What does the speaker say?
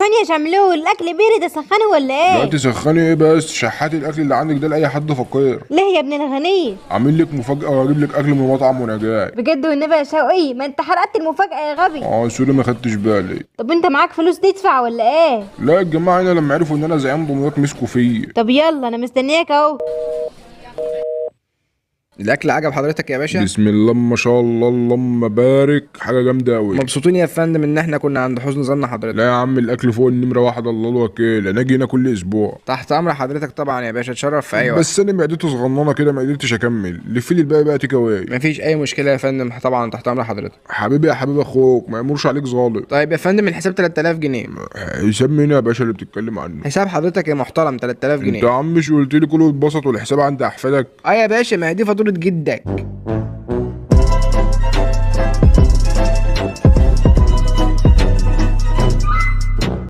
ثانية يا شملول، الاكل بيرد اسخنه ولا لا ايه؟ تسخني ايه بس، شحات الاكل اللي عندك ده لاي حد فقير. ليه يا ابن الغني؟ عامل لك مفاجاه واجيب لك اكل من المطعم وانا جاي. بجد والنبي يا شوقي، ما انت حرقت المفاجأة يا غبي. سوري ما خدتش بالي. طب انت معاك فلوس تدفع ولا ايه؟ لا الجماعه هنا لما عرفوا ان انا زعيم دمياط مسكوا فيا. طب يلا انا مستنياك اهو. الاكل عجب حضرتك يا باشا؟ بسم الله ما شاء الله اللهم بارك، حاجه جامده قوي. مبسوطين يا فندم ان احنا كنا عند حسن ظن حضرتك. لا يا عم الاكل فوق النمره واحد، الله الوكيل، انا اجي هنا كل اسبوع. تحت امر حضرتك طبعا يا باشا، اتشرف في اي وقت. بس انا معدتي صغننه كده ما قدرتش اكمل، لف لي الباقي بقى تيك اواي. مفيش اي مشكله يا فندم، طبعا تحت امر حضرتك. حبيبي يا حبيب اخوك، ما يمرش عليك ظالم. طيب يا فندم الحساب 3000 جنيه. حساب مين يا باشا اللي بتتكلم عنه؟ حساب حضرتك يا محترم 3000 انت يا جنيه. عم مش قلت لي كله اتبسط والحساب عند احفادك؟ اه يا باشا، ما هي دي فاتوره جدك.